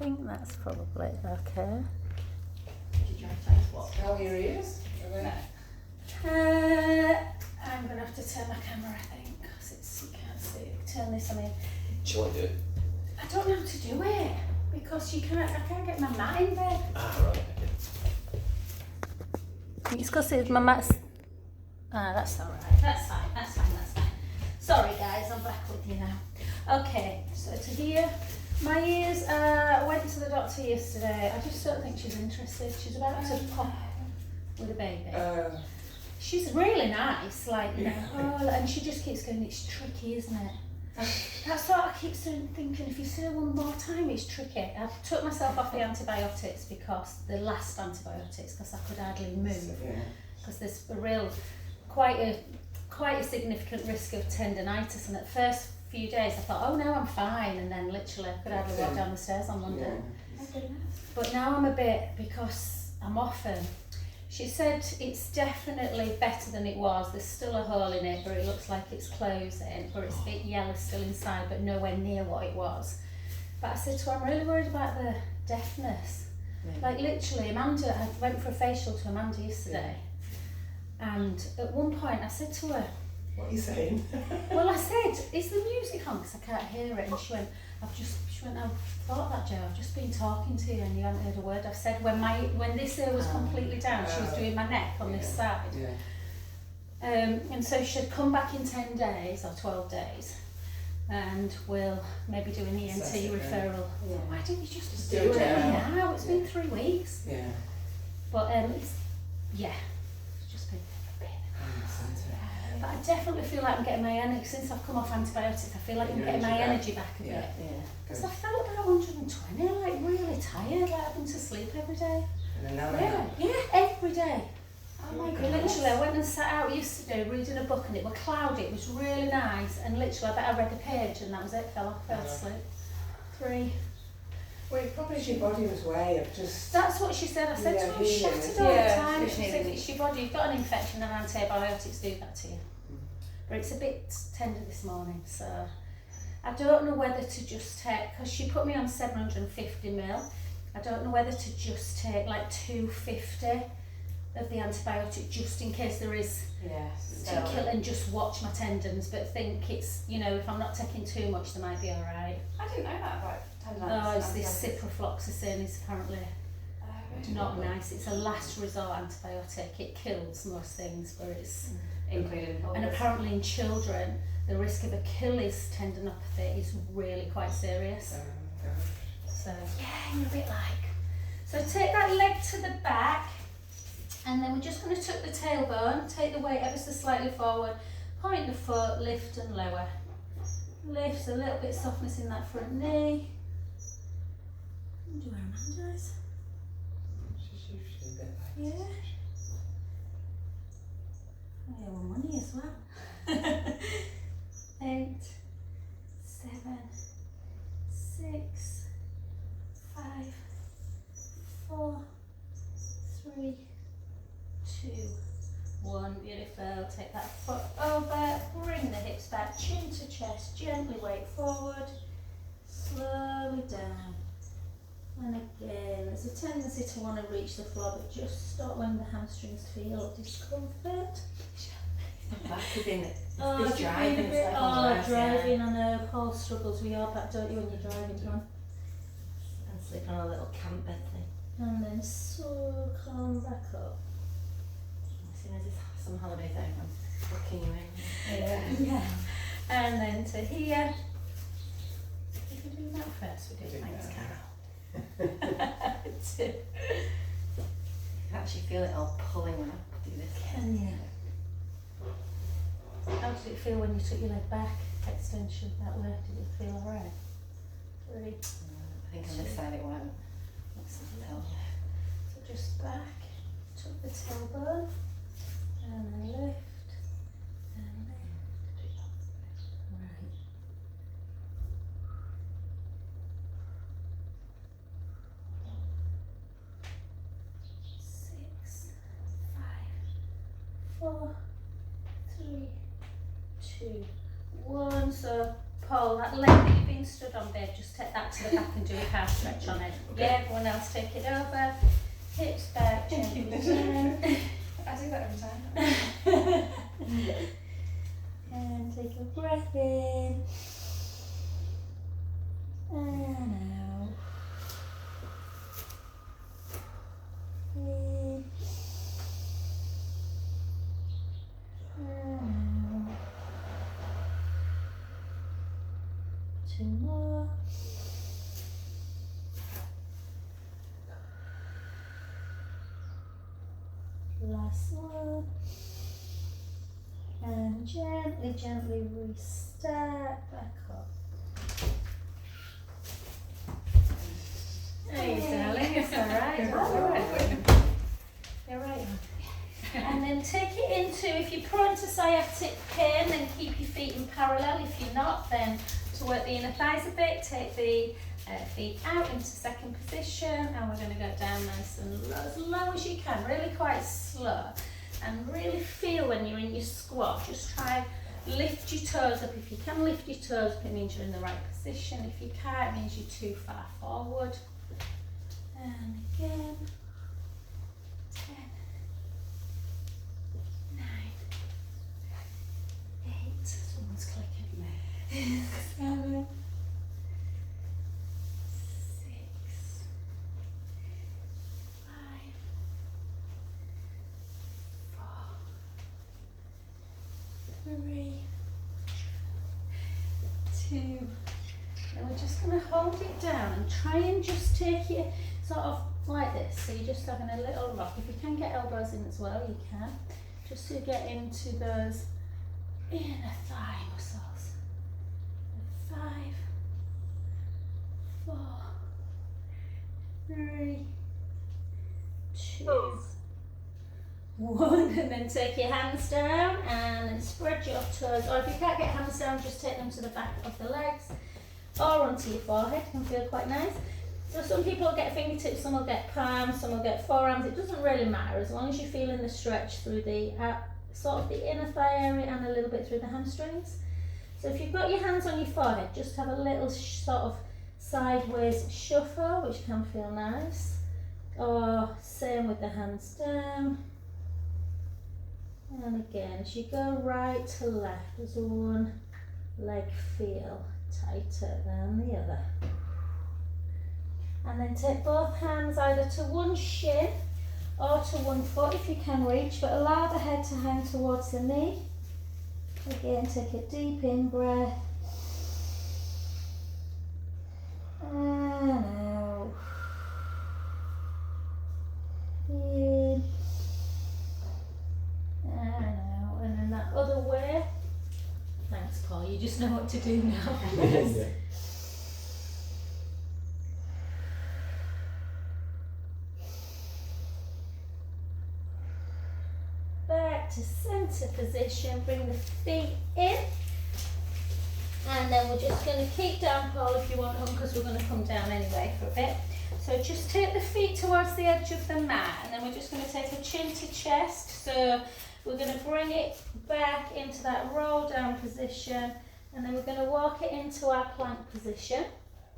think that's probably okay. Did you have time to watch? Tell your ears. I'm going to have to turn my camera, I think, because you can't see it. Turn this, I mean. Do you want to do it? I don't know how to do it, because I can't get my mat in there. Ah, right, okay. It's because my mat's... that's alright. That's fine. Sorry guys, I'm back with you now. Okay, so to here, my ears, I went to the doctor yesterday. I just don't think she's interested. She's about to pop with a baby. She's really nice, like, you know, and she just keeps going, it's tricky, isn't it? That's what I keep thinking, if you say it one more time, it's tricky. I took myself off the antibiotics the last antibiotics, because I could hardly move. Because there's quite a significant risk of tendonitis, and at first few days I thought, oh no, I'm fine, and then literally I could hardly walk down the stairs on Monday. But now I'm a bit, because I'm often, she said it's definitely better than it was. There's still a hole in it, but it looks like it's closing, but it's a bit yellow still inside, but nowhere near what it was. But I said to her, I'm really worried about the deafness. Like literally, Amanda, I went for a facial to Amanda yesterday, and at one point I said to her, what are you saying? well, I said, is the music on? Because I can't hear it. And she went, I've thought that, Joe, I've just been talking to you and you haven't heard a word. I've said when this ear was completely down, she was doing my neck on this side. And so she should come back in 10 days or 12 days, and we'll maybe do an ENT referral. Why didn't you just do it now? It's been 3 weeks. But it's just been a bit. But I definitely feel like I'm getting my energy, since I've come off antibiotics, I feel like I'm getting my energy back a bit. Because I felt about 120, like really tired, like having to sleep every day. Every day. Oh my God. Literally, I went and sat out yesterday reading a book, and it was cloudy, it was really nice, and literally I bet I read a page and that was it, fell off, fell asleep. 3. Well, probably your body was way of just... That's what she said. I said to her, shattered all the time. She said, it's your body, you've got an infection and antibiotics do that to you. But it's a bit tender this morning, so I don't know whether to just take, because she put me on 750ml, I don't know whether to just take like 250 of the antibiotic just in case there is to kill, and just watch my tendons, but think it's, you know, if I'm not taking too much, they might be alright. I didn't know that about tendonitis. Oh, it's this ciprofloxacin is apparently not nice. It's a last resort antibiotic. It kills most things, but it's including. And apparently in children, the risk of Achilles tendinopathy is really quite serious. So yeah, you're a bit like. So take that leg to the back, and then we're just going to tuck the tailbone, take the weight ever so slightly forward, point the foot, lift and lower. Lift, a little bit of softness in that front knee. Do where Amanda is. She's usually a bit like... Yeah. I owe money as well. 8, 7, 6, 5, 4, 3, 2, 1. Beautiful. Take that foot over, bring the hips back, chin to chest, gently weight forward, slowly down. And again, there's a tendency to want to reach the floor, but just stop when the hamstrings feel discomfort. Back is in it. Driving, I know. Paul struggles with your back, don't you, when you're driving, John? And sleep on a little camper thing. And then so come back up. As soon as it's some holiday thing, I'm booking you in. Yeah. And then to here. If we do that first, we do thanks, Carol. You can actually feel it all pulling when I do this. Can you? How did it feel when you took your leg back? Extension that way. Did it feel alright? 3. I think on this side it won't. That's a little. So just back, tuck the tailbone, and then lift, and lift. Right. 6, 5, 4, 3, 2, 1. So Paul, that leg that you've been been stood on, babe, just take that to the back and do a calf stretch on it. Okay. Yeah, everyone else take it over. Hips back, gently down. I do that every time. And take a breath in. And out. In. And out. 2 more. Last one. And gently, gently restart back up. Hey, darling, it's alright. You're right. And then take it into, if you're prone to sciatic pain, then keep your feet in parallel. If you're not, then to work the inner thighs a bit, take the feet out into second position, and we're going to go down nice and low as you can, really quite slow. And really feel when you're in your squat, just try lift your toes up. If you can lift your toes up, it means you're in the right position. If you can't, it means you're too far forward. And again, 10, 9, 8, someone's clicking there, 7, 6, 5, 4, 3, 2, and we're just going to hold it down and try and just take it sort of like this. So you're just having a little rock. If you can get elbows in as well, you can. Just to get into those inner thigh muscles. 5, 4, 3, 2, 1, and then take your hands down and then spread your toes, or if you can't get hands down, just take them to the back of the legs or onto your forehead. Can feel quite nice. So some people will get fingertips, some will get palms, some will get forearms. It doesn't really matter as long as you're feeling the stretch through the sort of the inner thigh area and a little bit through the hamstrings. So if you've got your hands on your forehead, just have a little sort of sideways shuffle, which can feel nice. Or same with the hands down. And again, as you go right to left, does one leg feel tighter than the other? And then take both hands either to one shin or to one foot if you can reach, but allow the head to hang towards the knee. Again, take a deep in breath. And out. In. And out. And then that other way. Thanks, Paul. You just know what to do now. Yeah. Back to centre position, bring the feet in, and then we're just going to keep down, Paul, if you want home, because we're going to come down anyway for a bit. So just take the feet towards the edge of the mat, and then we're just going to take a chin to chest. So we're going to bring it back into that roll down position, and then we're going to walk it into our plank position.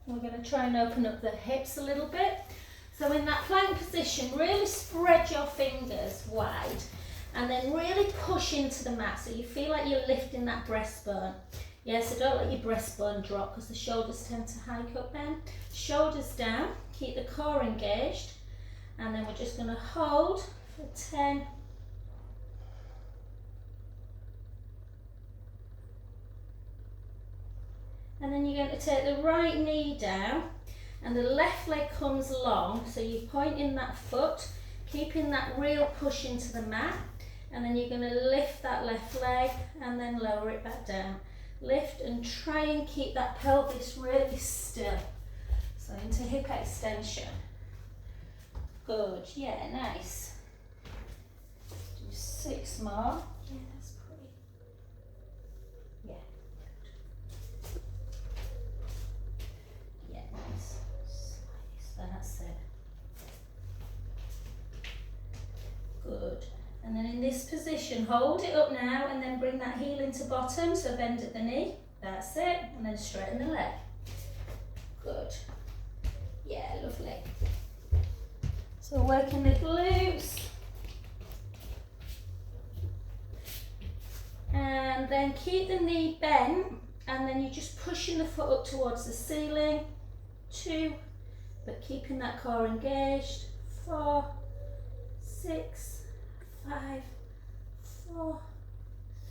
We're going to try and open up the hips a little bit. So in that plank position, really spread your fingers wide. And then really push into the mat so you feel like you're lifting that breastbone. Yeah, so don't let your breastbone drop because the shoulders tend to hike up then. Shoulders down, keep the core engaged. And then we're just going to hold for 10. And then you're going to take the right knee down and the left leg comes long. So you're pointing that foot, keeping that real push into the mat. And then you're going to lift that left leg and then lower it back down. Lift and try and keep that pelvis really still. So into hip extension. Good, yeah, nice. Do 6 more. Yeah, that's pretty. Yeah, good. Yeah, nice. That's it. Good. And then in this position, hold it up now and then bring that heel into bottom, so bend at the knee. That's it. And then straighten the leg. Good. Yeah, lovely. So working the glutes. And then keep the knee bent, and then you're just pushing the foot up towards the ceiling. 2, but keeping that core engaged. 4, 6, 5, 4,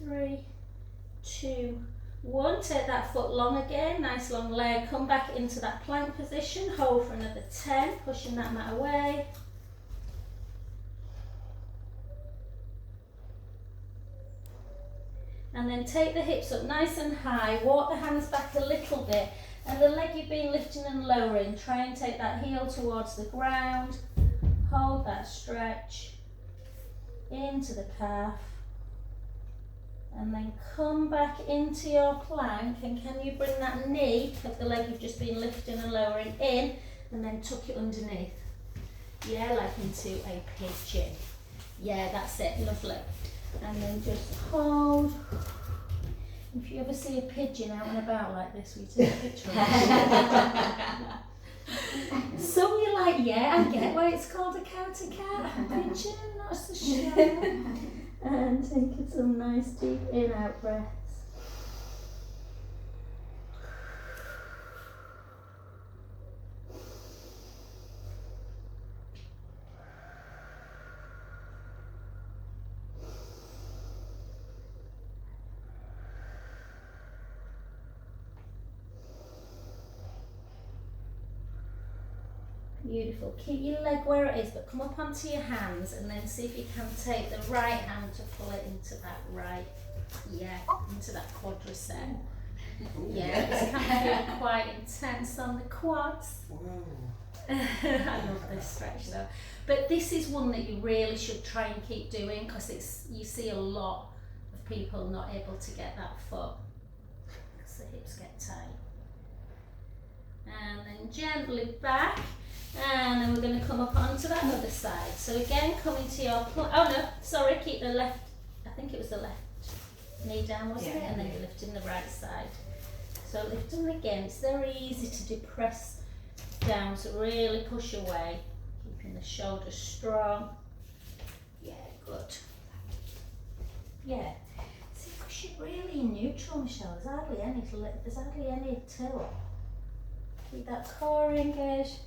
3, 2, 1. Take that foot long again, nice long leg. Come back into that plank position. Hold for another 10, pushing that mat away. And then take the hips up nice and high, walk the hands back a little bit, and the leg you've been lifting and lowering, try and take that heel towards the ground, hold that stretch, into the calf, and then come back into your plank, and can you bring that knee of the leg you've just been lifting and lowering in, and then tuck it underneath. Yeah, like into a pigeon. Yeah, that's it, lovely. And then just hold. If you ever see a pigeon out and about like this, we take a picture of it. Some you're like, yeah, I get why it's called a county cat. Pigeon, that's the show. And take some nice deep in-out breaths. Beautiful. Keep your leg where it is, but come up onto your hands and then see if you can take the right hand to pull it into that right, into that quadricep. Yeah, this can feel quite intense on the quads. I love this stretch though. But this is one that you really should try and keep doing, because you see a lot of people not able to get that foot because the hips get tight. And then gently back. And then we're going to come up onto that other side. So again, coming to your, keep the left, I think it was the left knee down, wasn't it? And then you're lifting the right side. So lifting again, it's very easy to depress down, so really push away, keeping the shoulders strong. Yeah, good. Yeah. See, push it really neutral, Michelle. There's hardly any tilt. Keep that core engaged.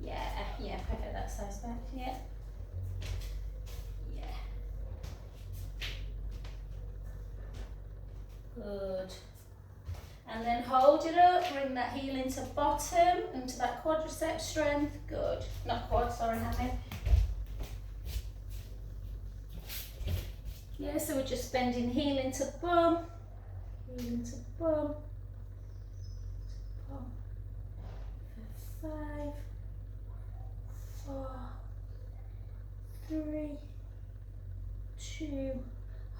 Yeah, perfect, that size back, yeah. Good. And then hold it up, bring that heel into bottom, into that quadricep strength, good. Not quad, sorry, Hamid. Yeah, so we're just bending heel into bum, heel into bum, bum. 5, 4, 3, 2,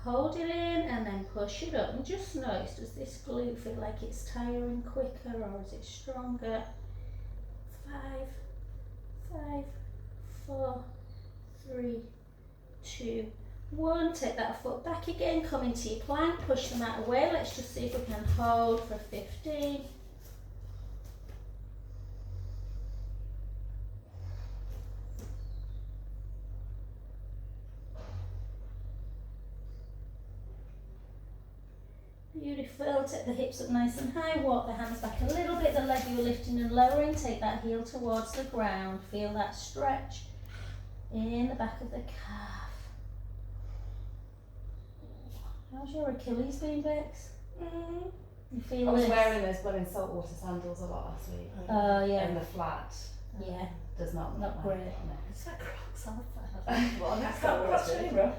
hold it in and then push it up. And just notice, does this glute feel like it's tiring quicker or is it stronger? 5, 4, 3, 2, 1. Take that foot back again, come into your plank, push the mat away. Let's just see if we can hold for 15. Beautiful. Take the hips up nice and high, walk the hands back a little bit, the leg you were lifting and lowering, take that heel towards the ground, feel that stretch in the back of the calf. How's your Achilles been, Bex? You feel I was this? wearing those blooming saltwater sandals a lot last week. Oh yeah. And the flat does not Not look great. No. It's like Crocs on Well, That's not what's really rough.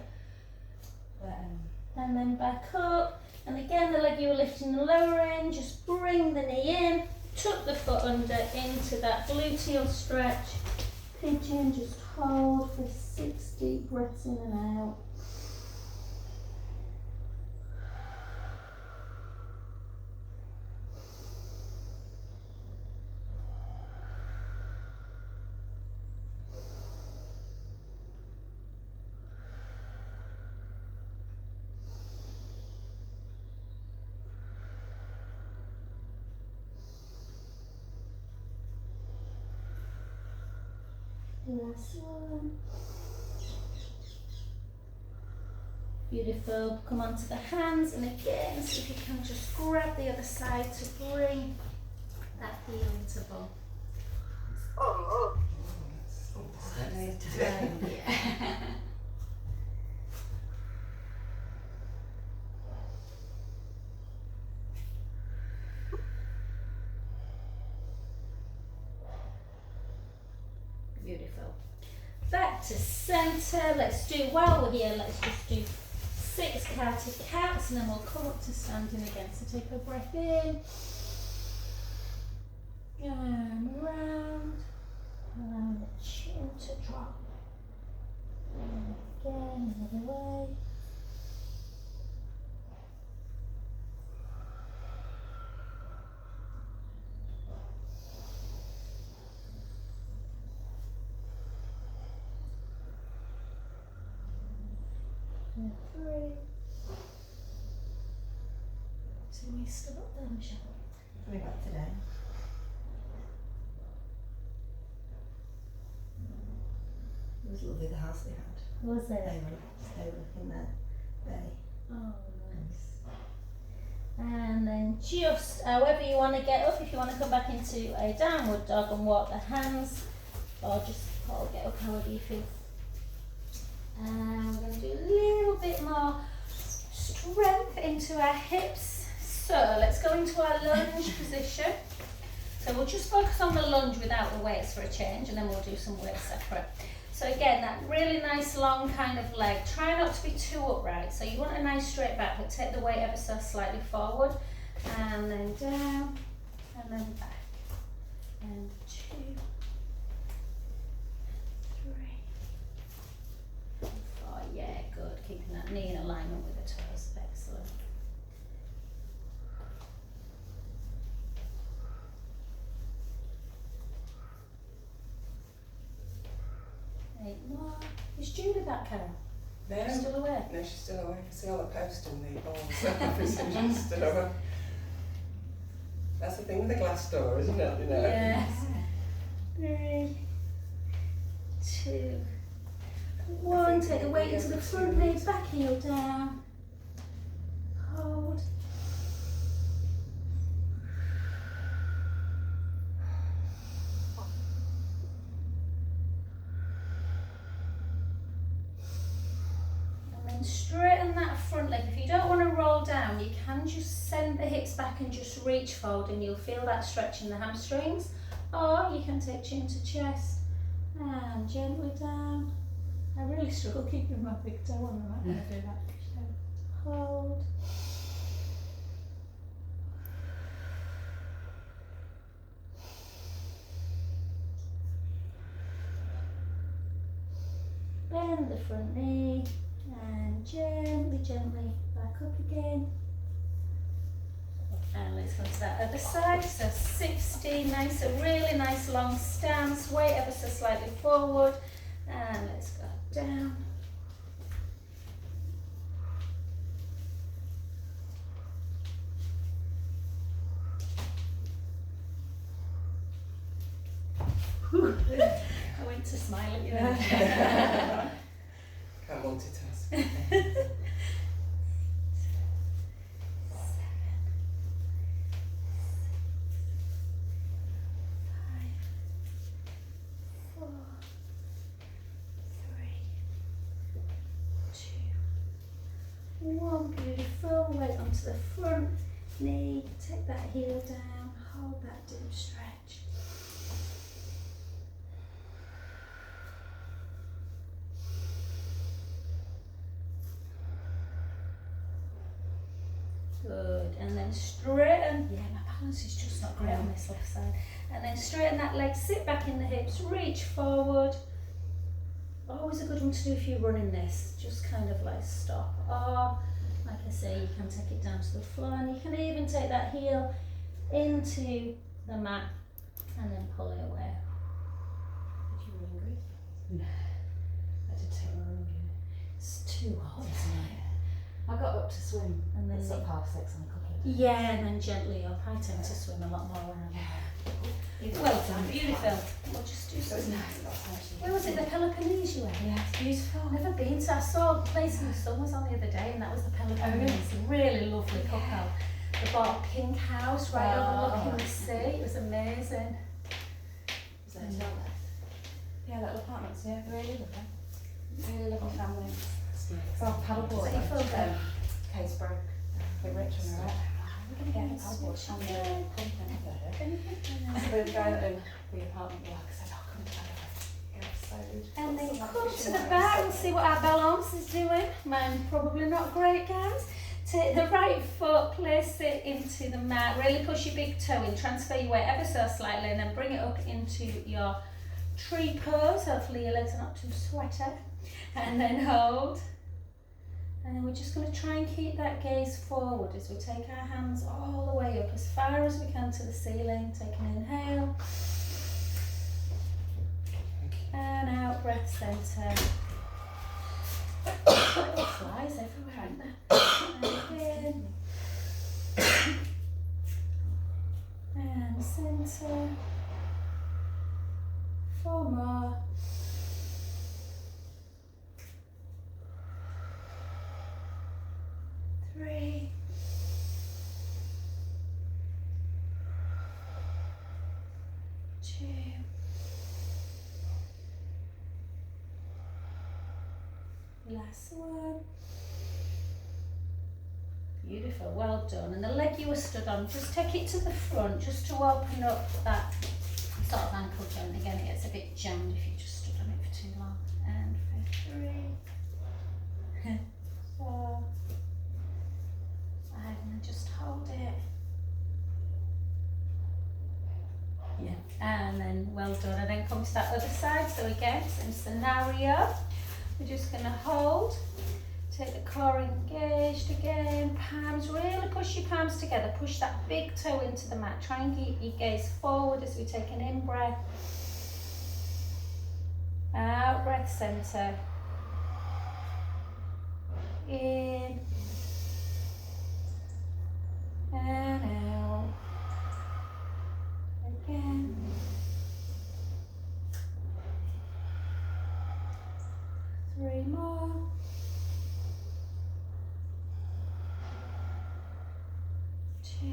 But, And then back up. And again, the leg you were lifting and lowering, just bring the knee in, tuck the foot under into that gluteal stretch. Pigeon, just hold for 6 deep breaths in and out. Last one. Beautiful. Come onto the hands, and again, see if you can just grab the other side to bring that heel into ball. Yeah. Beautiful. Back to center. Let's do, while we're here, let's just do 6 counted counts, and then we'll come up to standing again. So take a breath in, and around, and the chin to drop. And again, another way. And 3. So we stood up there, Michelle. Coming back today. It was lovely, the house they had. Was it? They were in there. Bay. Oh, nice. And then just however you want to get up, if you want to come back into a downward dog and walk the hands, or just get up however you feel. And we're going to do a little bit more strength into our hips. So let's go into our lunge position. So we'll just focus on the lunge without the weights for a change, and then we'll do some weights separate. So again, that really nice long kind of leg. Try not to be too upright. So you want a nice straight back, but take the weight ever so slightly forward, and then down, and then back. And 2, 3, 4. Yeah, good. Keeping that knee in alignment with the toes. Excellent. 8 more. Is Julie back, Carol? No. Still awake? No, she's still awake. I see all the post and the balls and everything. She's still awake. That's the thing with the glass door, isn't it? You know? Yes. 3, 2, 1. Take the weight into the front knee, back heel down. Hold. Straighten that front leg. If you don't want to roll down, you can just send the hips back and just reach forward, and you'll feel that stretch in the hamstrings. Or you can take chin to chest and gently down. I really struggle keeping my big toe on. I'm not going to do that. So hold. Bend the front knee. And gently back up again. And let's go to that other side. So 60, nice, a really nice long stance. Weight ever so slightly forward. And let's go down. I went to smile at you then. Can't multitask. 7, 4, 3, 2, 1. Beautiful. Weight onto the front knee. Take that heel down. Hold that deep stretch. Good, and then straighten. Yeah, my balance is just not great on this left side. And then straighten that leg, sit back in the hips, reach forward. Always a good one to do if you're running this. Just kind of like stop. Or, like I say, you can take it down to the floor, and you can even take that heel into the mat and then pull it away. Did you run in Greece? I did take my run. It's too hot, isn't it? I got up to swim, And then it's up 6:30 on a couple of days. yeah, and then gently up. I tend to swim a lot more when I'm Well done, beautiful. We'll just do So it's some. nice, that's actually. Where was it, the Peloponnese you went? Yeah, it's beautiful. I've never been to. I saw a place in the sun was on the other day, and that was the Peloponnese. Really lovely couple. They bought a pink house right overlooking the sea. It was amazing. Is that still there? Yeah, little apartments, yeah. Really lovely. Really lovely family. Well, paddleboard. So you feel good? Kate's broke. We're rich and we're right. We're going to get a paddleboard on the company. So the guy that owned the apartment block said, oh, come to And then come to the back and see what our balance is doing. Mine probably not great, guys. Take the right foot, place it into the mat. Really push your big toe in. Transfer your weight ever so slightly, and then bring it up into your tree pose. Hopefully your legs are not too sweaty. And then hold. And then we're just going to try and keep that gaze forward as we take our hands all the way up as far as we can to the ceiling. Take an inhale. And out, breath centre. Flies everywhere, aren't there? And in. And centre. 4 more. 3. 2. Last one. Beautiful, well done. And the leg you were stood on, just take it to the front, just to open up that sort of ankle joint. Again, it gets a bit jammed if you just stood on it for too long. And for 3, 4, 5, and then just hold it. Yeah, and then well done. And then come to that other side. So again, same scenario. We're just going to hold. Take the core engaged again. Palms, really push your palms together. Push that big toe into the mat. Try and keep your gaze forward as we take an in breath. Out, breath centre. In. And out. Again. Three more. 2.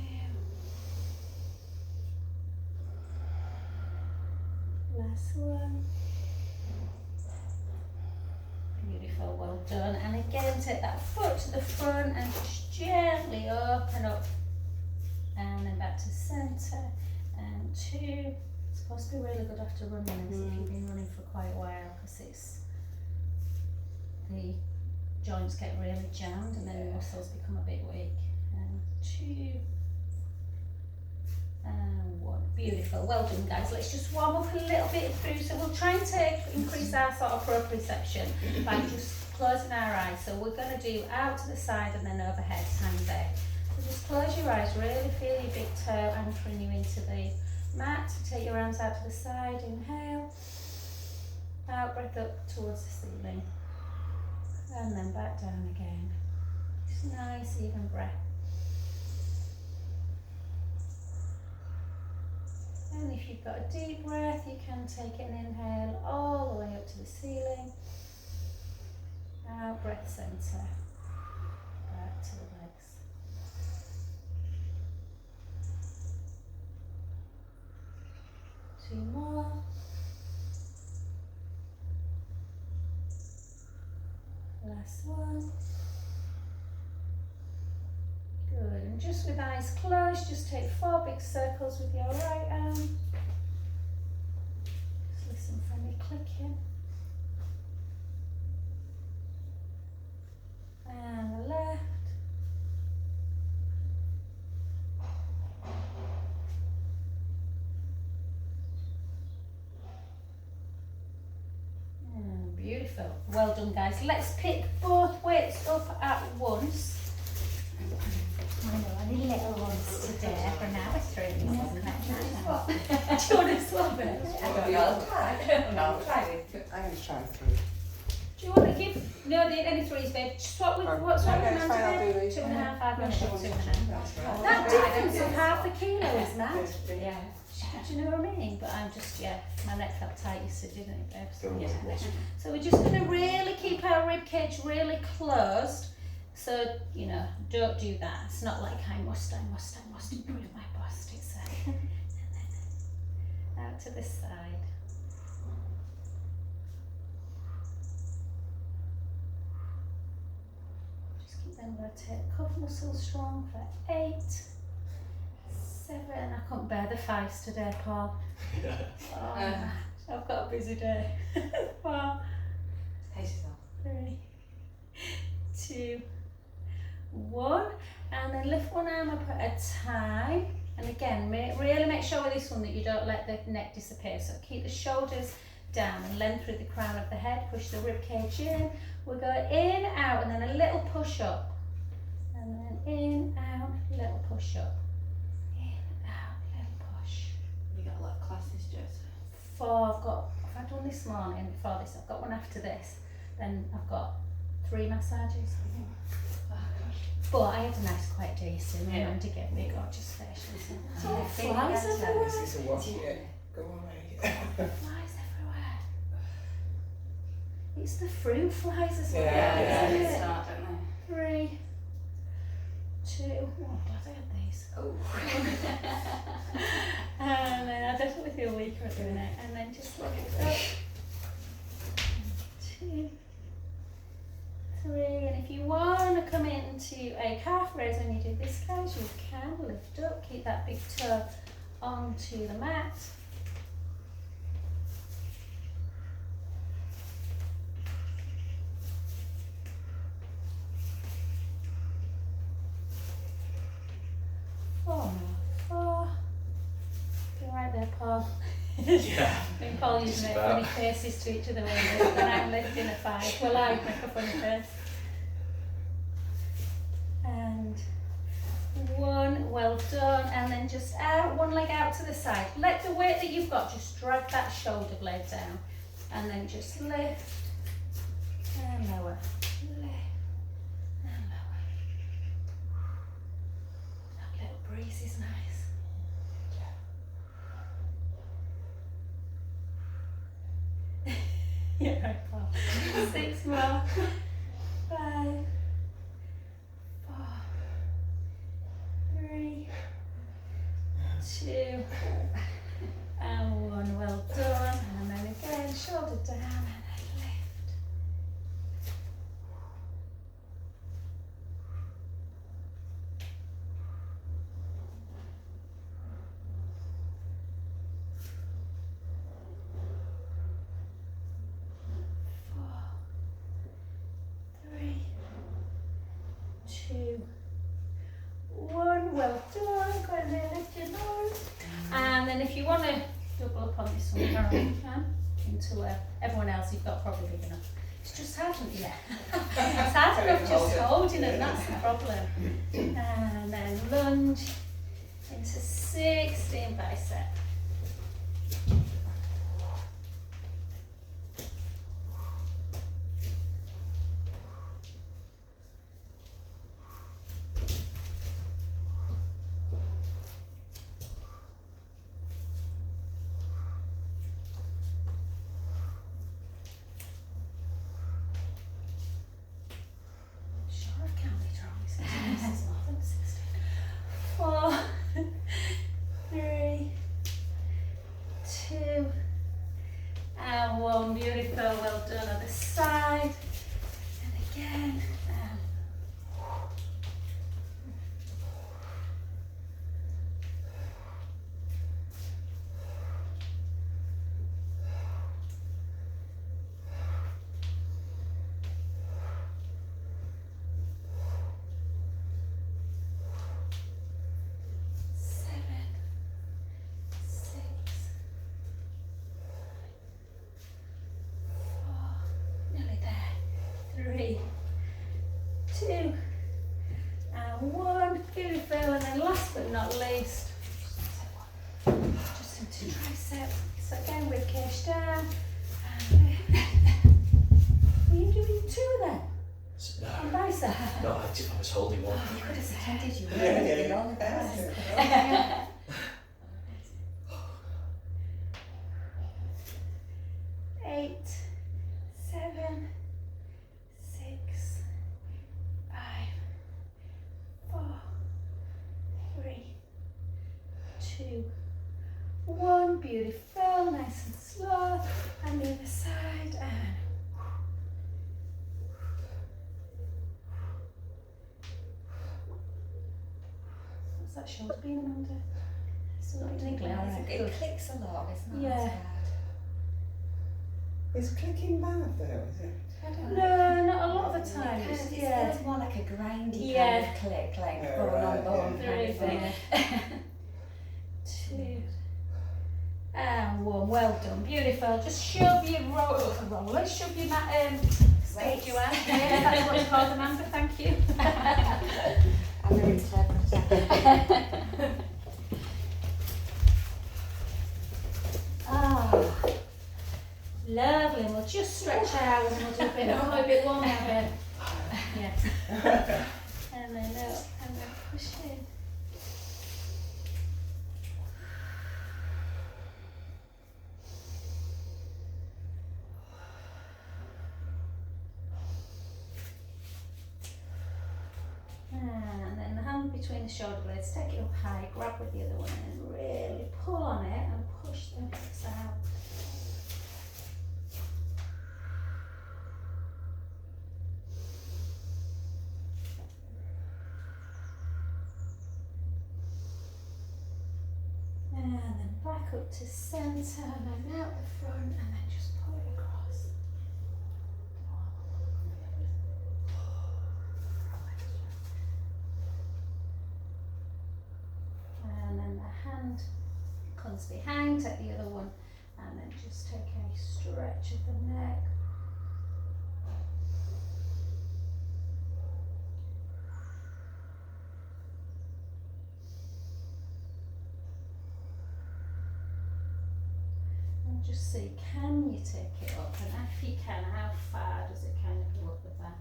Last one. Beautiful, well done. And again, take that foot to the front and just gently open up. And then back to centre. And 2. It's supposed to be really good after running, as if you've been running for quite a while, because the joints get really jammed and then the muscles become a bit weak. And 2. And 1. Beautiful, well done guys. Let's just warm up a little bit through. So we'll try and increase our sort of proprioception by just closing our eyes. So we're going to do out to the side and then overhead, hands there. So just close your eyes, really feel your big toe anchoring you into the mat. Take your arms out to the side, inhale. Out, breath up towards the ceiling. And then back down again. Just nice, even breath. And if you've got a deep breath, you can take an inhale all the way up to the ceiling. Out, breath centre. Back to the legs. Two more. Last one. Good, and just with eyes closed, just take 4 big circles with your right arm. Just listen for me clicking. And the left. Beautiful. Well done guys. Let's pick both weights up at once. I know, I need little ones today for now. It's 3 isn't it? Do you want to swap it? I'll try. No, I'll try it. I'm going to try 3. Do you want to give, no, any 3s, babe. Swap with, what's no, on the it's fine, I'll do babe? these. 2.5, 5 minutes, 2.5. That's right. That difference of half a kilo is mad. Yeah. Do you know what I mean? But I'm just, yeah, my neck felt tight yesterday, didn't it, babe? So, Don't yeah. worry. So we're just going to really keep our rib cage really closed. So, you know, don't do that. It's not like I must improve my bust. It's out to this side. Just keep them rotate cuff muscles strong for 8, 7. I couldn't bear the 5s today, Paul. Oh, I've got a busy day. 4, Pace yourself. 3, 2, 1, and then lift one arm up at a time. And again, really make sure with this one that you don't let the neck disappear. So keep the shoulders down and length through the crown of the head. Push the rib cage in. We'll go in, out, and then a little push up. And then in, out, little push up. In, out, little push. You got a lot of classes, Joseph. 4, I've had one this morning before this. I've got one after this. Then I've got 3 massages. But I had a nice quiet day yesterday. My mum did get me a gorgeous facial. Oh, Flies everywhere. It's a wash, yeah. Go away. Flies everywhere. It's the fruit flies as well. Yeah, isn't They it? start, don't they? 3, 2, oh, I'm glad I had these. Oh. And then I definitely feel weaker at doing it. And then just lift it up. 2, 3, and if you want to come into a calf raise when you do this, guys, you can lift up, keep that big toe onto the mat. Four. You're right there, Paul. Yeah. Me and Paul used to make funny faces to each other when I'm lifting a 5. Well, I make a funny face. And 1, well done. And then just out, one leg out to the side. Let the weight that you've got just drag that shoulder blade down. And then just lift and lower. Lift and lower. That little breeze is nice. Yeah, right, Paul. 6 more. 5, 4, 3, 2, and 1. Well done. And then again, shoulder down and then lift. Well done. Go ahead and lift your nose. And then if you want to double up on this one, Carol, you can. Into everyone else you've got probably big enough. It's just hard, yeah. It's hard enough just holding it, that's the problem. And then lunge into 16 bicep. Beautiful, well done. Other side, and again. Not least, just into tricep. So again, rib cage down. Were you doing 2 then? No. On bicep? No, I was holding one. Oh, you could have said, did you? Yeah. 8, 7, 6, 5, 4, 3, 2, 1. Beautiful, nice and slow. And the other side, and what's that shoulder being under? So It clicks a lot, it's not Yeah. as bad. Is clicking bad though, is it? I don't know. No, not a lot of the time. It It's, feels yeah. more like a grindy Yeah. kind of click, like Yeah, bone on right, bone yeah. kind of thing. Two. And 1. Well done. Beautiful. Just shove your roller. Shove your mat. Wait, you are. Yeah, that's what you call them, Amber. Thank you. I'm an interpreter. Ah, lovely. We'll just stretch out and we'll do a bit warm out here. Yes. And then up and then push in. And then the hand between the shoulder blades, take it up high, grab with the other one and really pull on it and push the hips out. And then back up to centre and then out the front and then just pull it across. And then the hand comes behind, take the other one and then just take a stretch of the neck. And just see, can you take it up? And if you can, how far does it kind of go up the back?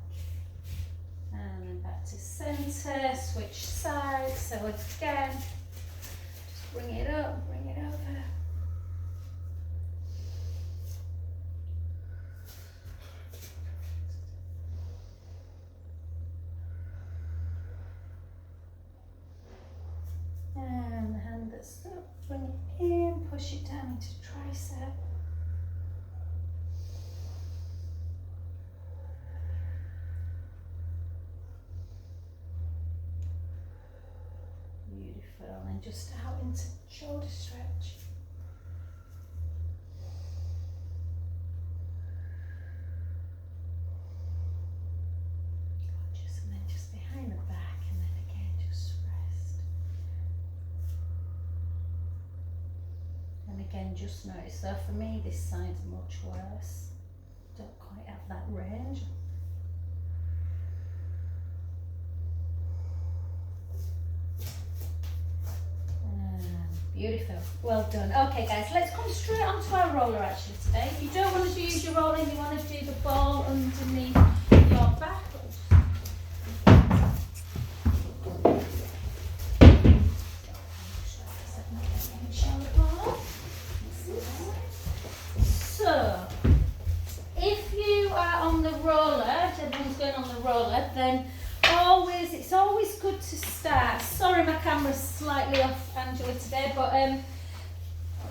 And then back to centre, switch sides. So again, just bring it up, bring it over. And the hand that's up, bring it in, push it down into tricep. Beautiful, and just out into shoulder stretch. Gorgeous, and then just behind the back, and then again just rest. And again, just notice, so for me this side's much worse. Don't quite have that range. Beautiful, well done. Okay guys, let's come straight onto our roller actually today. If you don't want to use your roller, you want to do the ball underneath your back. So, if you are on the roller, if everyone's going on the roller, then it's always good to start. Sorry, my camera's slightly off, Angela, today, but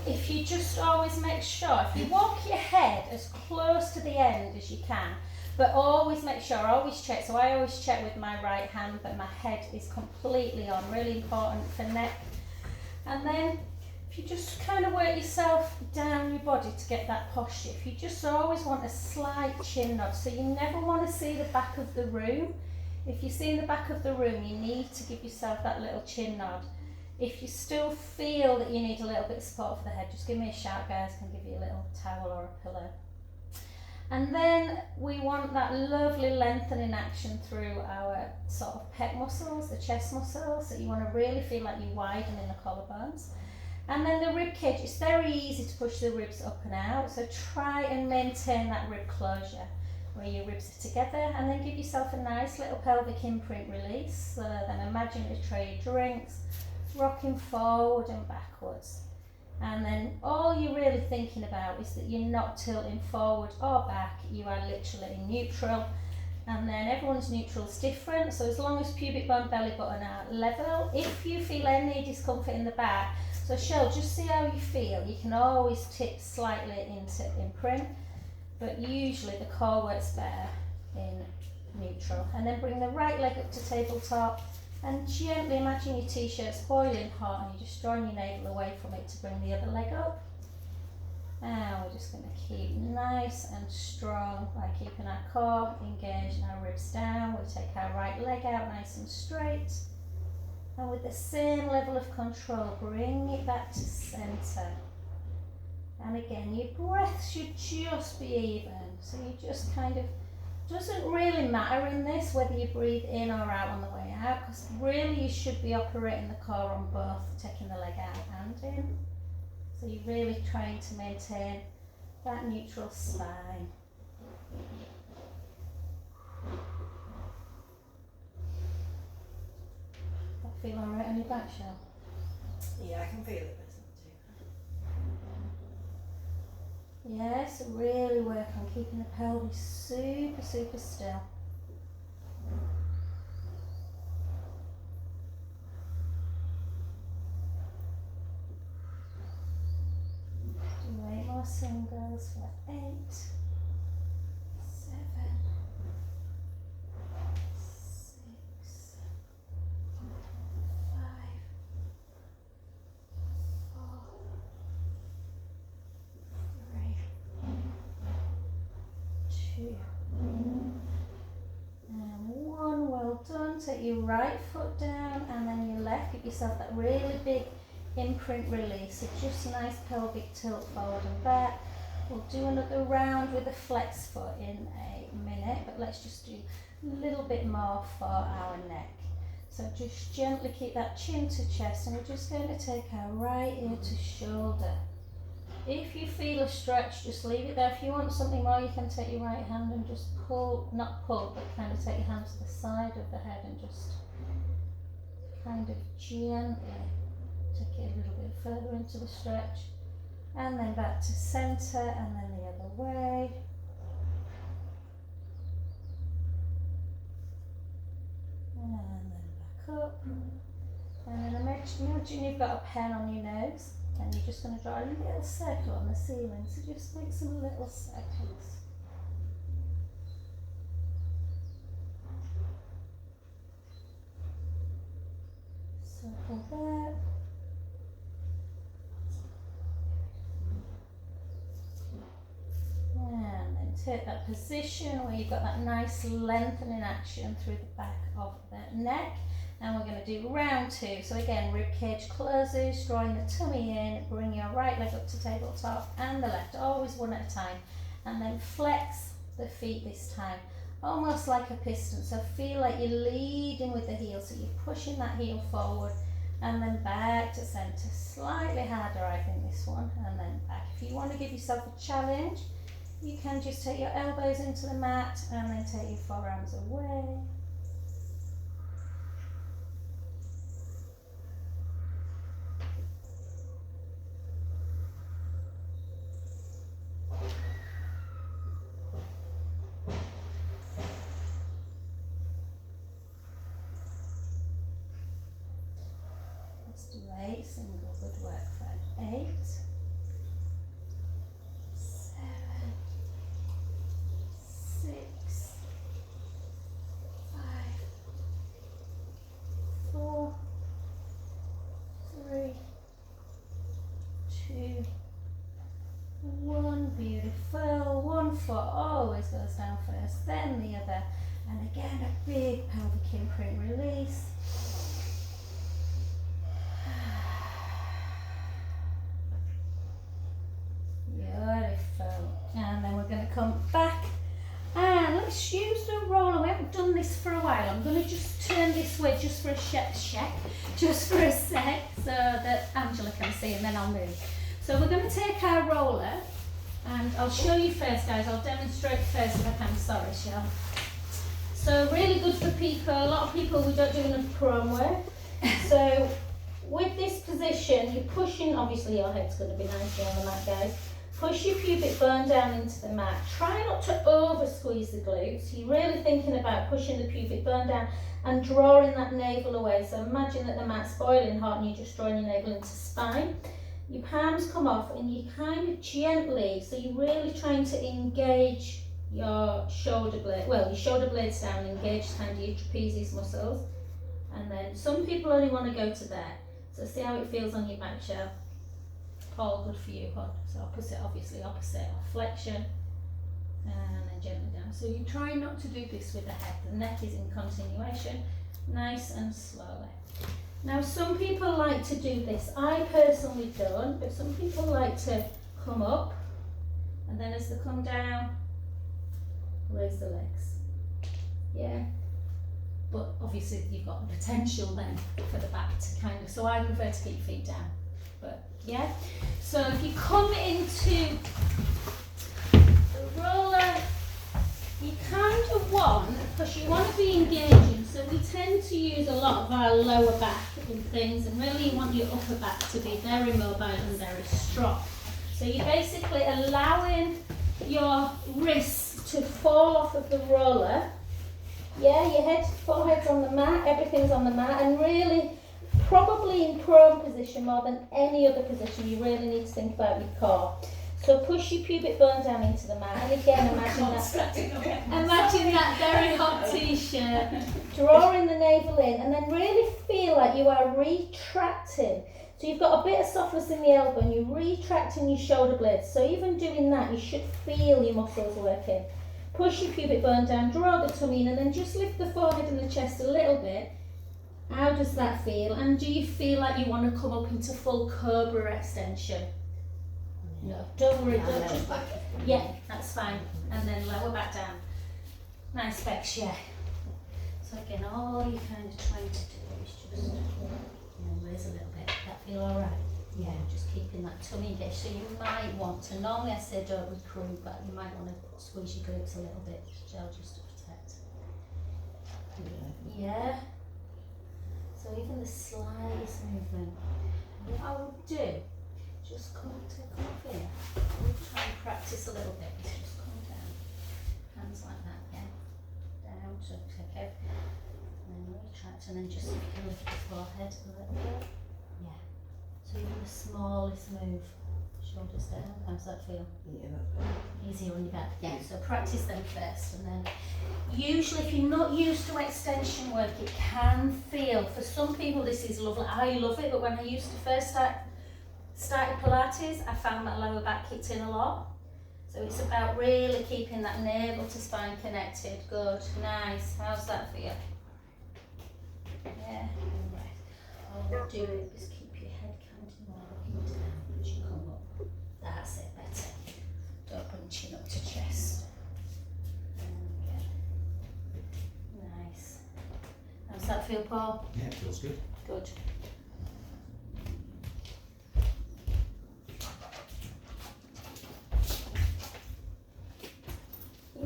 if you just always make sure, if you walk your head as close to the end as you can, but always make sure, always check. So I always check with my right hand that my head is completely on, really important for neck. And then if you just kind of work yourself down your body to get that posture, if you just always want a slight chin nod, so you never want to see the back of the room. If you see in the back of the room, you need to give yourself that little chin nod. If you still feel that you need a little bit of support for the head, just give me a shout, guys. I can give you a little towel or a pillow. And then we want that lovely lengthening action through our sort of pec muscles, the chest muscles, so you want to really feel like you widen in the collarbones. And then the rib cage, it's very easy to push the ribs up and out, so try and maintain that rib closure where your ribs are together, and then give yourself a nice little pelvic imprint release. Then imagine a tray of drinks, rocking forward and backwards. And then all you're really thinking about is that you're not tilting forward or back, you are literally in neutral. And then everyone's neutral is different, so as long as pubic bone, belly button are level, if you feel any discomfort in the back, so Shell, just see how you feel. You can always tip slightly into imprint, but usually the core works better in neutral. And then bring the right leg up to tabletop and gently imagine your t-shirt's boiling hot and you're just drawing your navel away from it to bring the other leg up. And we're just going to keep nice and strong by keeping our core engaged and our ribs down. We take our right leg out nice and straight. And with the same level of control, bring it back to centre. And again, your breath should just be even. So you just kind of, doesn't really matter in this whether you breathe in or out on the way out, because really you should be operating the core on both, taking the leg out and in. So you're really trying to maintain that neutral spine. That feel alright on your back, Shell? Yeah, I can feel it, but it's not too bad. Yeah, so really work on keeping the pelvis super, super still. Do 8 more singles for 8, 7, 6, 5, 4, 3, 2, and 1. Well done. Take your right foot down and then your left. Give yourself that really big imprint release. So just a nice pelvic tilt forward and back. We'll do another round with a flex foot in a minute, but let's just do a little bit more for our neck. So just gently keep that chin to chest, and we're just going to take our right ear to shoulder. If you feel a stretch, just leave it there. If you want something more, you can take your right hand and just pull, not pull, but kind of take your hand to the side of the head and just kind of gently take it a little bit further into the stretch. And then back to centre, and then the other way. And then back up. And then imagine you've got a pen on your nose. And you're just going to draw a little circle on the ceiling, so just make some little circles. Circle there. And then take that position where you've got that nice lengthening action through the back of the neck. And we're going to do round 2. So again, rib cage closes, drawing the tummy in, bring your right leg up to tabletop and the left, always one at a time. And then flex the feet this time, almost like a piston. So feel like you're leading with the heel, so you're pushing that heel forward and then back to centre. Slightly harder, I think, this one, and then back. If you want to give yourself a challenge, you can just take your elbows into the mat and then take your forearms away. Let's do 8 single, good work for 8, 7, 6, 5, 4, 3, 2, 1. Beautiful. One foot always goes down first, then the other, and again a big pelvic imprint release. Beautiful. And then we're going to come back and let's use the roller. We haven't done this for a while. I'm going to just turn this way just for a sec, so that Angela can see, and then I'll move. So we're going to take our roller, and I'll show you first, guys. I'll demonstrate first if I can. Sorry, Shell. So really good for people. A lot of people, we don't do enough prone work. So with this position, you're pushing, obviously your head's going to be nicely on the mat, guys. Push your pubic bone down into the mat. Try not to over squeeze the glutes. You're really thinking about pushing the pubic bone down and drawing that navel away. So imagine that the mat's boiling hot and you're just drawing your navel into spine. Your palms come off and you kind of gently, so you're really trying to engage your shoulder blade, well, your shoulder blades down, engage kind of your trapezius muscles. And then some people only want to go to there. So see how it feels on your back shelf. Paul, good for you, hon. So opposite, obviously opposite, flexion, and then gently down. So you try not to do this with the head. The neck is in continuation, nice and slowly. Now some people like to do this. I personally don't, but some people like to come up, and then as they come down, raise the legs. Yeah. But obviously you've got the potential then for the back to kind of, so I prefer to keep your feet down. But yeah, so if you come into the roller, you kind of want, because you want to be engaging, so we tend to use a lot of our lower back in things, and really you want your upper back to be very mobile and very strong. So you're basically allowing your wrists to fall off of the roller. Yeah, your head, forehead's on the mat, everything's on the mat, and really, probably in prone position more than any other position, you really need to think about your core. So push your pubic bone down into the mat, and again imagine that very hot t-shirt, drawing the navel in, and then really feel like you are retracting. So you've got a bit of softness in the elbow and you're retracting your shoulder blades. So even doing that, you should feel your muscles working. Push your pubic bone down, draw the tummy in, and then just lift the forehead and the chest a little bit. How does that feel? And do you feel like you want to come up into full cobra extension? No, don't worry, don't just, yeah, that's fine. And then lower back down. Nice pecs, yeah. So again, all you're kind of trying to do is just raise a little bit. That feel alright? Yeah, just keeping that tummy engaged. So you might want to, normally I say don't recruit, but you might want to squeeze your glutes a little bit, just to protect. Yeah. So even the slightest movement. What I would do, just come up here. We'll try and practice a little bit. Just come down. Hands like that, yeah. Down to okay. And then retract, and then just if you can lift the forehead a little bit. Yeah. So even the smallest move. Shoulders down. How does that feel? Yeah, that's better. Easier on your back. Yeah. So practice them first, and then usually if you're not used to extension work, it can feel, for some people this is lovely. I love it, but when I used to first started Pilates, I found that lower back kicked in a lot. So it's about really keeping that navel to spine connected. Good, nice. How's that feel? Yeah. Right. All we'll do is keep your head kind of more looking down as you come up. That's it, better. Don't bring chin up to chest. Okay. Nice. How's that feel, Paul? Yeah, it feels good. Good.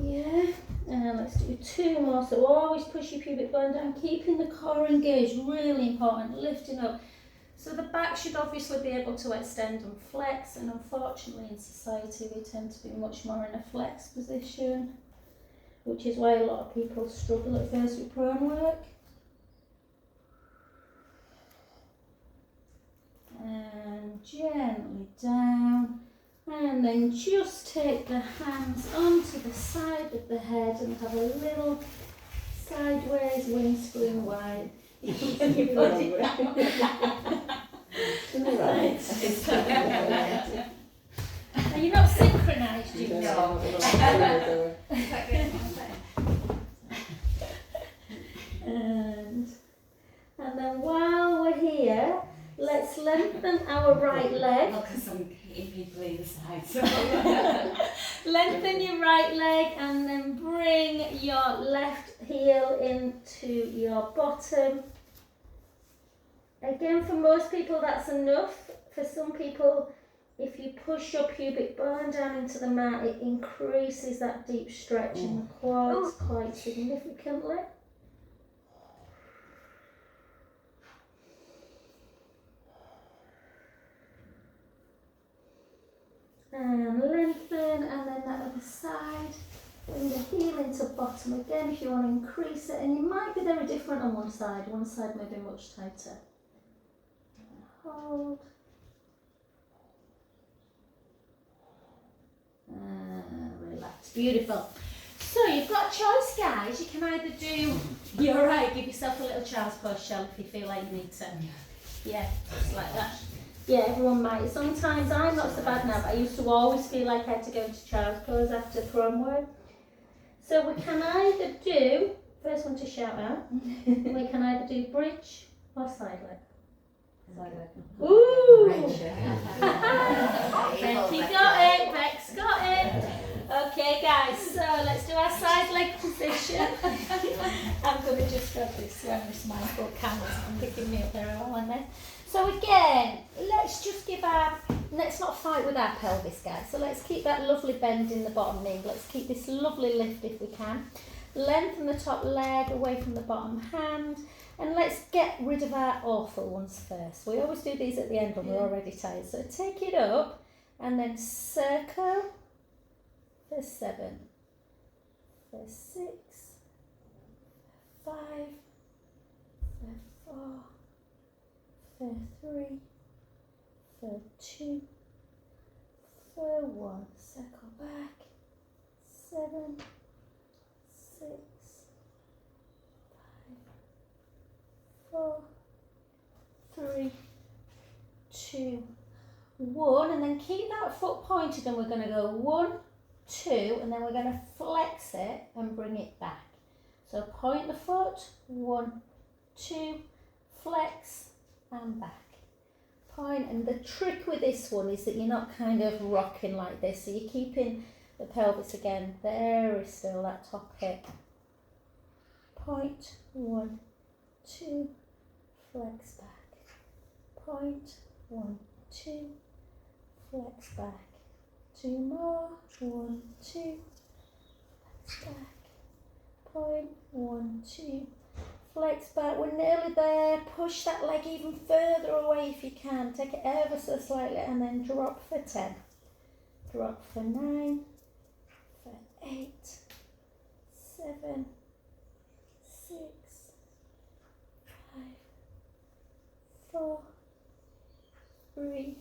Yeah, and let's do two more. So always push your pubic bone down, keeping the core engaged, really important, lifting up. So the back should obviously be able to extend and flex, and unfortunately in society we tend to be much more in a flex position, which is why a lot of people struggle at first with prone work. And gently down. And then just take the hands onto the side of the head and have a little sideways windscreen wipe. Your body. Are you not synchronised, you know? And then while we're here, let's lengthen our right leg. Because I'm hitting people either side. So. Lengthen your right leg and then bring your left heel into your bottom. Again, for most people that's enough. For some people, if you push your pubic bone down into the mat, it increases that deep stretch in the quads quite significantly. And lengthen, and then that other side. Bring the heel into bottom again if you want to increase it, and you might be very different on one side may be much tighter. Hold. Relax, beautiful. So you've got a choice, guys. You can either do, you're right, give yourself a little child's pose, Shell, if you feel like you need to. Yeah, just like that. Yeah, everyone might. Sometimes I'm not so bad now, but I used to always feel like I had to go into child's pose after throne work. So we can either do, first one to shout out, we can either do bridge or side leg. Ooh! Becky got it, Bex got it. Okay guys, so let's do our side leg position. I'm going to just grab this one, this mindful camera, picking me up there and then. So again, let's not fight with our pelvis, guys. So let's keep that lovely bend in the bottom knee. Let's keep this lovely lift if we can. Lengthen the top leg away from the bottom hand. And let's get rid of our awful ones first. We always do these at the end when we're already tired. So take it up and then circle for 7, for 6, for 5, for 4, for 3, for 2, for 1. Circle back. 7, 6, 4, 3, 2, 1, and then keep that foot pointed, and we're going to go 1, 2, and then we're going to flex it and bring it back. So point the foot, 1, 2, flex and back. Point, and the trick with this one is that you're not kind of rocking like this, so you're keeping the pelvis again very still, that top hip. Point, 1, 2, flex back. Point, 1, 2, flex back. 2 more, 1, 2, flex back. Point, 1, 2, flex back. We're nearly there. Push that leg even further away if you can. Take it ever so slightly and then drop for 10. Drop for 9, for 8, 7, 6, 5, 4, 3,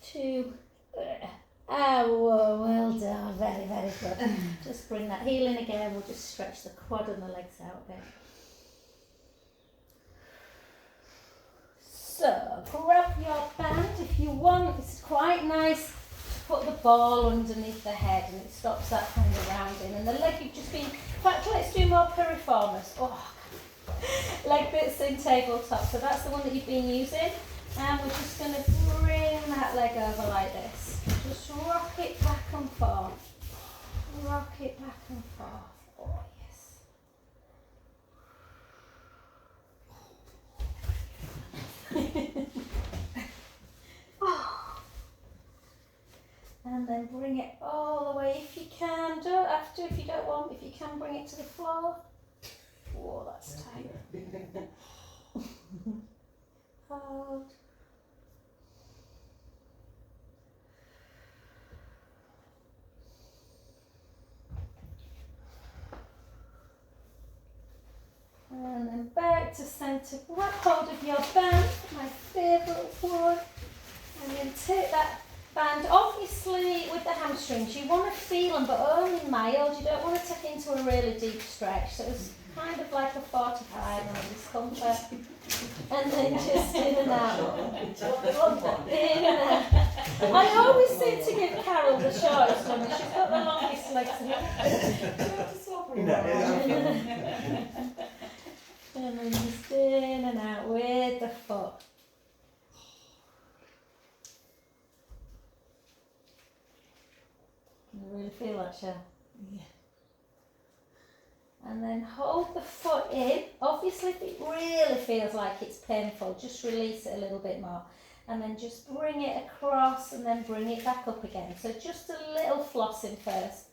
2. Oh, well done. Very, very good. Just bring that heel in again. We'll just stretch the quad and the legs out a bit. So, grab your band if you want. It's quite nice to put the ball underneath the head, and it stops that kind of rounding. And the leg you've just been, in fact, let's do more piriformis. Oh, leg bits in tabletop. So that's the one that you've been using. And we're just going to bring that leg over like this. Just rock it back and forth. Rock it back and forth. Oh, yes. Oh. And then bring it all the way if you can. Don't have to if you don't want. If you can, bring it to the floor. Oh, that's tight. Hold. And then back to centre. Grab hold of your band, my favourite one. And then take that band, obviously with the hamstrings, you want to feel them, but only mild. You don't want to take into a really deep stretch. So it's kind of like a 45 on discomfort. And then just in and out. In and out. I always seem to give Carol the shortest one, and she's got the longest legs. Do you have to swap her? And then just in and out with the foot. Can you really feel that, Shell? Yeah. And then hold the foot in. Obviously, if it really feels like it's painful, just release it a little bit more. And then just bring it across and then bring it back up again. So just a little flossing first.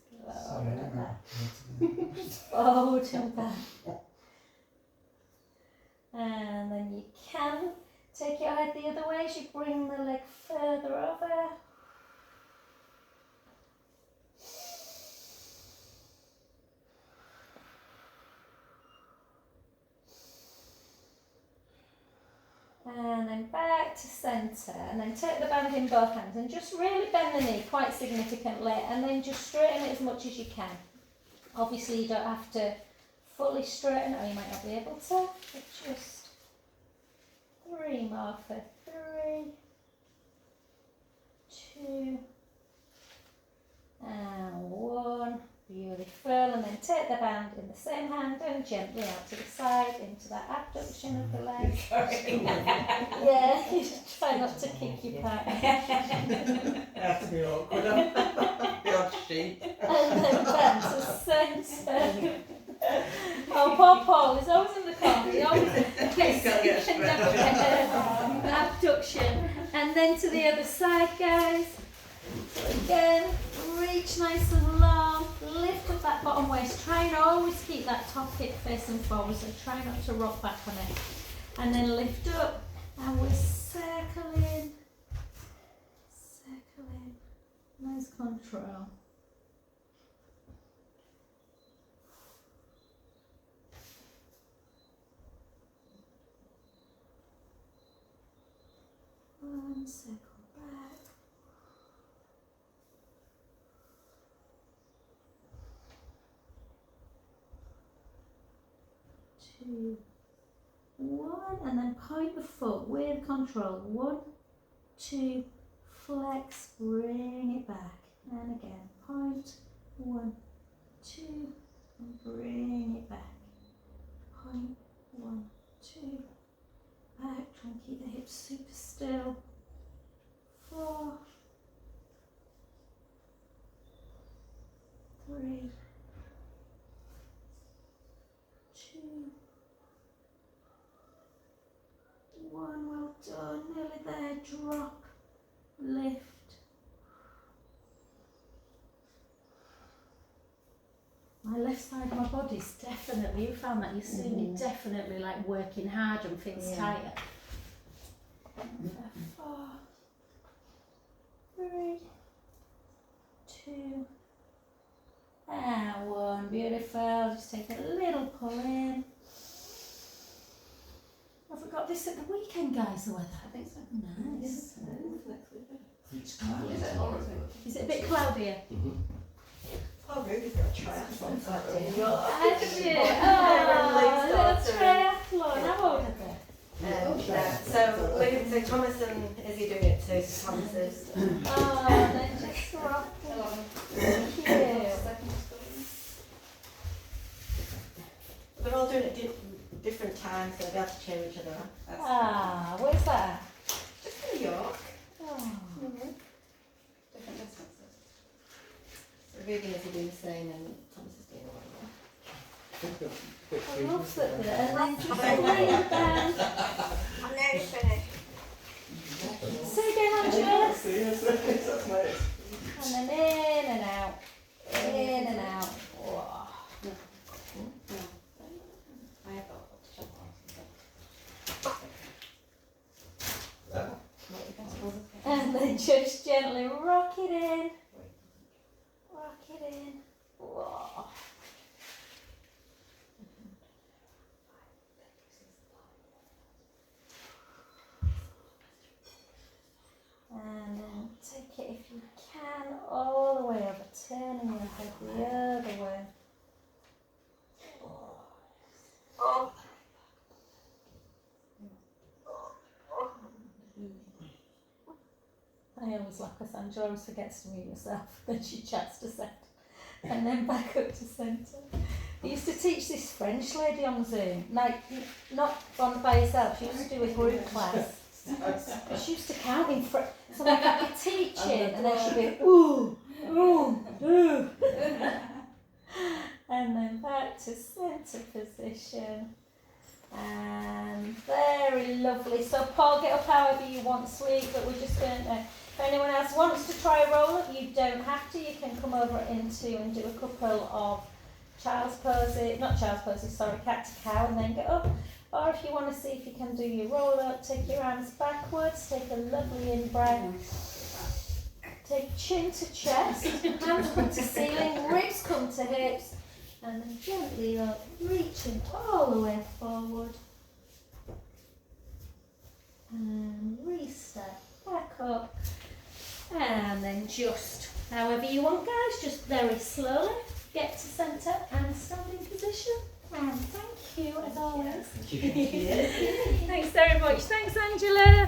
Forward and back. And then you can take your head the other way as you bring the leg further over. And then back to centre, and then take the band in both hands and just really bend the knee quite significantly, and then just straighten it as much as you can. Obviously you don't have to fully straighten, or you might not be able to, but just 3 more for 3, 2, and 1. Beautiful. And then take the band in the same hand and gently out to the side into that abduction of the leg. Yeah, you just try not to kick your partner. Have to be awkward. The odd sheep. And then back to centre. Oh, poor Paul is always in the corner. He always gets abduction. And then to the other side, guys. So again, reach nice and long, lift up that bottom waist, try and always keep that top hip facing forward, so try not to rock back on it. And then lift up, and we're circling, nice control. One, circle back. 2, 1, and then point the foot with control. 1, 2, flex, bring it back, and again, point, 1, 2, and bring it back, point, 1, 2, back, try and keep the hips super still, 4, 3, 2, 1, well done, nearly there, drop, lift. My left side of my body's definitely, you found that, you see me definitely like working hard and feels tired. 4, 3, 2, and 1, beautiful, just take a little pull in. Have we got this at the weekend, guys, the weather? I think so. Nice. It's cloudy. Is it a bit cloudier? Oh, Ruby's got a triathlon Saturday. Have you? Oh, a little triathlon. How old are they? So Thomas and Izzy doing it too, so Thomas is. Oh, they're just rocking. Cute. They're all doing it different times, so they'll be able to cheer each other on. Ah, where's that? Just New York. Oh. Different distances. So Ruby and Izzy doing the same, and Thomas is doing one. I love that bit. And then just lean down. I'm nearly finished. Say again, Angela. That's nice. And then in and out. In and out. Whoa. I have got to jump on. And then just gently rock it in. Rock it in. Whoa. And then take it if you can all the way over, turning your head the other way. I always laugh because Angela always forgets to mute herself, then she chats to centre, and then back up to centre. I used to teach this French lady on Zoom, like not on by herself, she used to do a group class. But she used to count in French, so like I'd be teaching, and then she'd be ooh, ooh, ooh. And then back to centre position. And very lovely. So Paul, get up however you want, sweet, but we're just going to, if anyone else wants to try a roll up, you don't have to. You can come over into and do a couple of child's poses, not child's poses, sorry, cat to cow, and then get up. Or if you want to see if you can do your roll up, take your arms backwards, take a lovely in breath. Take chin to chest, hands come to ceiling, ribs come to hips. And then gently up, reaching all the way forward. and restep back up, and then just however you want, guys, just very slowly get to centre and standing position. And thank you as always. Thank you. Thanks very much. Thanks, Angela.